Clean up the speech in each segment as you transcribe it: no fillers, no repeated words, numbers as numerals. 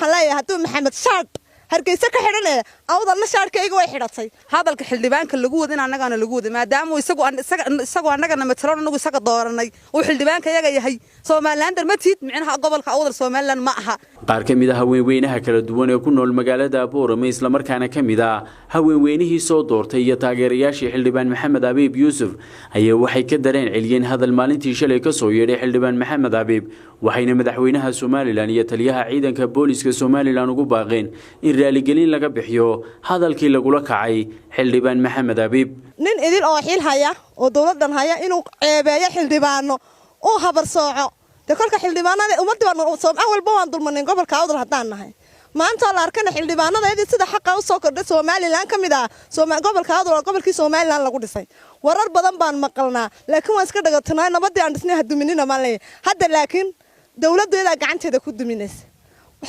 وحلاي هدو محمد شاد hargeysa ka xidhanay awdalna shaarkayga way xidhatay hadalka xildhibaanka lagu wadin anagana lagu wadi maadaama isagu anagana mataloon anagu isaga dooranay oo xildhibaanka yaga yahay Soomaaliland ma tiid micnaha gobolka awdal Soomaaliland ma aha qaar kamid ah haweenweynaha kala duwan ee ku nool magaalada Boorama isla markaana kamid ah haweenweynihii soo doortay iyo taageerayaashii xildhibaan Maxamed Abiib Yuusuf ayaa waxay ka dareen celiyeen hadal maalintii shalay ka soo yeedhay xildhibaan Maxamed Abiib waxayna madaxweynaha Soomaaliland iyo taliyaha ciidanka booliska Soomaaliland ugu baaqeen raaligelin laga bixiyo hadalkii lagu la kacay xildhibaan Maxamed Abiib nin idil oo xil haya oo dawladan haya inuu ceebeeyo xildhibaano oo habar sooco kolka xildhibaanada ummadda Soomaaliya walba waan dulmanay gobolka awdal hadaan nahay maanta la arkana xildhibaanada sida xaq u soo kordhay Soomaaliland kamid ah gobolka awdal gobolkii Soomaaliland lagu dhisay warar badan baan maqalnaa laakiin waan iska dhagatnaa nabadii aan dhisnay haduminina ma leeyahay hadda laakiin dawladdeeda gacanteeda ku duminaysa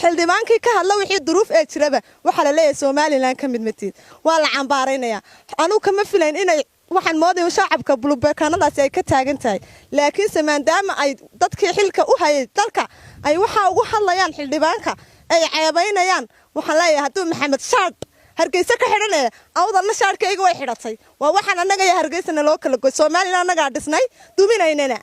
xildhibaankii ka hadla wixii duruuf ee jiraba waxa la leeyahay Soomaaliland kamid matiid waa la cambaaraynaya anu kama filayn inay waxaan moodayo shacabka bulbeekanadaas ay ka taagan tahay laakiin samaandaama ay dadkii xilka u hayay dalka ay waxa ugu hadlayaan xildhibaanka ay ceebaynayaan waxa leeyahay haduu Maxamed Shaad hargeysa ka xidhanay awdalna shaarkayga way xidhatay waa waxaan anaga iyo hargeysana loo kala go'ay Soomaaliland anaga dhisnay duminaynana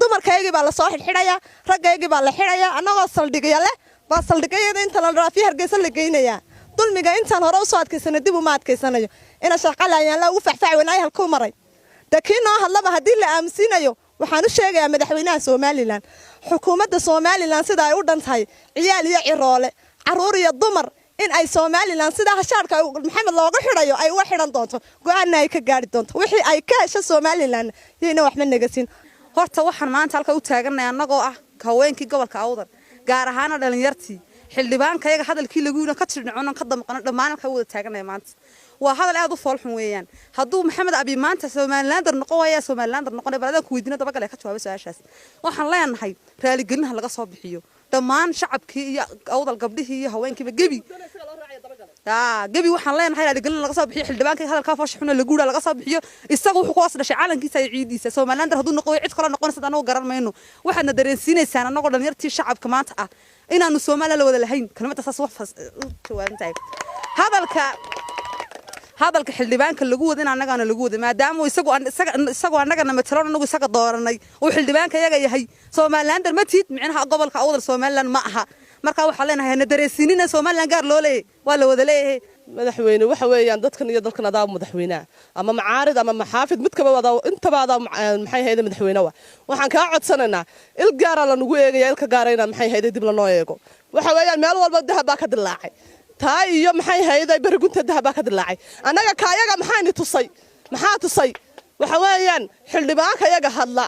dumarkayga baa la soo xidhaya ragayga baa la xidhaya anagoo saldhigaya leh baa saldhigayada inta la raafiyo hargeysa la geynaya dulmiga intaan hore u soo adkaysana dib uma adkaysanayo ina shaqalayaan la ugu faxfaacwanaay halku maray dakiino hadlaba hadii la aamusinayo waxaan u sheegayaa madaxweynaha Soomaaliland xukuumadda Soomaaliland sida ay u dhantahay ciyaal iyo ciroole caruur iyo dumar in ay Soomaaliland sida hashaarka Maxamed looga xidhayo ay uga xidhan doonto go'aan ay ka gaari doonto wixii ay ka hesho Soomaaliland yeena wax ma nagasin horta waxaan maanta halka u taaganay anagoo ah haweenkii gobolka awdal gaar ahaan dhalinyartii xildhibaanka yaga hadalkii lagu yiri ka tirnacoonan ka damqano dhamaan ka wada taaganay maanta waa hadal aad u foolxun weeyaan haduu Maxamed Abiib maanta Soomaaliland noqonayaa Soomaaliland noqonay baradan ku weydiina daba gal ka jawaab su'aashaas waxaan leenahay raaligelin laga soo bixiyo dhamaan shacabkii iyo awdal gabdhihii iyo haweenkiiba gabi waxaan leenahay raaligelin laga soo bixiyo xildhibaanka hadalka foolxun lagu yiri laga soo bixiyo isagu wuxuu ku wasdashay calankiisa iyo ciidiisa Soomaaliland haduu noqoyo cid kale noqonaysa anoo garan mayno waxaana dareensiinaysan anagoo dhalinyartii shacabka maanta ah inaanu Soomaaliland wada lahayn kalmada saas wax jawaabantay hadalka xildhibaanka lagu wadin anagana lagu wadi maadaama isagu anagana mataloon anagu isaga dooranay oo xildhibaanka yaga yahay Soomaaliland ma tiid micnaha gobolka awdal Soomaaliland ma aha marka waxa leenahay dareensiinina Soomaaliland gaar loo leeyahay waa la wada leeyahay madaxweyne waxa weeyaan dadkan iyo dalkan adaa madaxweynaha ama macaarid ama maxaafid mid kaba wada intaba adaa maxay hay'ad madaxweynaha waxaan ka codsanaynaa il gaar ah la nagu eegaya ilka gaarayna maxay hay'ad dib la noo eego waxa weeyaan meel walba dahab ka dilaacay taa iyo maxay hay'ad ay barigunta dahab ka dilaacay anaga kaayaga maxay tusay waxa weeyaan xildhibaanka yaga hadla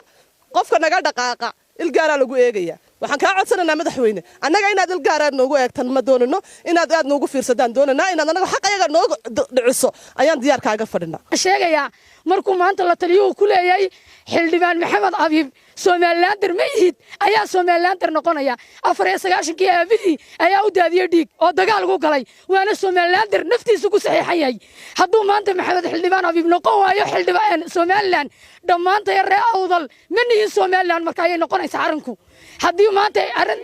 qofka naga dhaqaaqa il gaar ah lagu eegaya waxaan ka codsanaynaa madaxweyne annaga inaad il gaar ah noogu eegtan ma doonino inaad aad noogu fiirsadaan doonana inaad anaga xaq ayaga noogu dhiciso ayaan diyaar kaaga fadhinaa sheegaya markuu maanta la taliyo ku leeyahay xildhibaan Maxamed Abiib Soomaaliland ma yihid ayaa Soomaaliland noqonaya 94kii aabidii ayaa u daadiyay dhiig oo dagaal ugu galay waana Soomaaliland naftiisu ku saxiixayay haduu maanta Maxamed xildhibaan Abiib noqon waayo xildhibaan Soomaaliland dhamaantay reer awdal manihi Soomaaliland marka ay noqonaysa aranku hadii maanta arin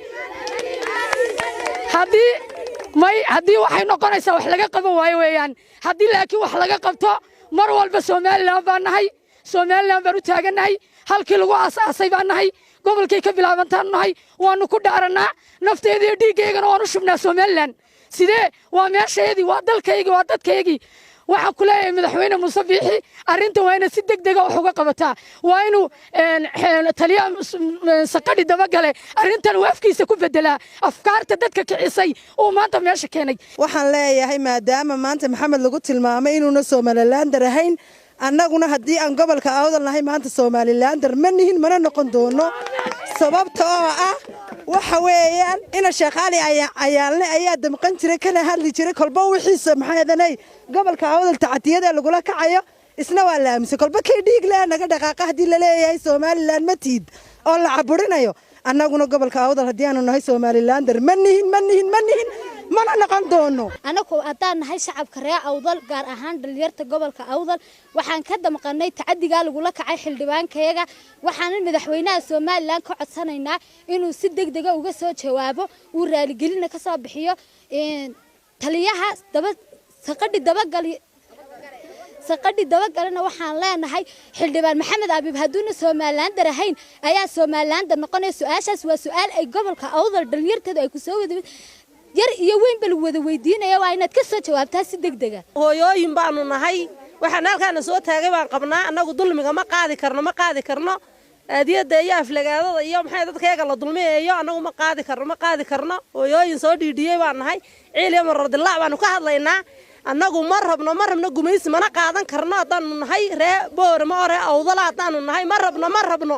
hadii waxay noqonaysaa wax laga qaban waayo weeyaan hadii laakiin wax laga qabto mar walba Soomaaliland baan nahay Soomaaliland baan u taaganahay halkii lagu aasaasay baan nahay gobolkay ka bilaabantaan nahay waanu ku dhaaranaa nafteeda iyo dhiigeygana waanu shubnaa Soomaaliland sidee waa meesheedii waa dalkayga waa dadkaygi waxaan ku leeyahay madaxweyne Muuse Biixi arinta waa in si degdeg ah wax uga qabataa waa inuu taliya saqadi daba gale arintan waafkiisa ku bedelaa afkaarta dadka kicisay oo maanta meesha keenay waxaan leeyahay maadaama maanta Maxamed lagu tilmaamay inuu Soomaaliland rahayn annaguna hadii aan gobolka awdal nahay maanta Soomaaliland ma nihin mana noqon doono sababtoo ah waxa weeyaan ina shaqaale ayaa damqan jiray kana hadli jiray kolba wixiisa maxaadanay gobolka awdal tactiyada lagu la kacayo isna waa la aaminsan kolba kii dhiig la naga dhaqaaqa hadii la leeyahay Soomaaliland ma tiid oo la caburinayo annaguna gobolka awdal haddii aanu nahay Somalilander ma nihin mana noqon doono anagu haddaan nahay shacabka reer awdal gaar ahaan dhalinyarta gobolka awdal waxaan ka damqanay tacadiga lagula kacay xildhibaankayaga waxaan madaxweynaha Somaliland ka codsanaynaa inuu si degdeg ah uga soo jawaabo uu raaligelin ka soo bixiyo taliyaha saqadhi dabagalna waxaan leenahay xildhibaan Maxamed Abiib haduuna Somalilander ahayn ayaa Somalilander noqonay su'aashaas waa su'aal ay gobolka awdal dhalinyarteedu ay ku soo wada yar iyo weyn bal wada weydiinaya waa inaad ka soo jawaabtaa si degdeg ah hooyooyin baanu nahay waxaan halkaan soo taagay baan qabnaa anagu dulmiga ma qaadi karno aadiyada iyo aflagaadada iyo maxay dadkayga la dulmiyeeyo anagu ma qaadi karno hooyooyin soo dhiidhiyay baan nahay ciiliyo maradilaa baanu ka hadlaynaa anagu ma rabno gumaysi mana qaadan karno hadaan nahay ree boorama oo ree awdal hadaan nahay ma rabno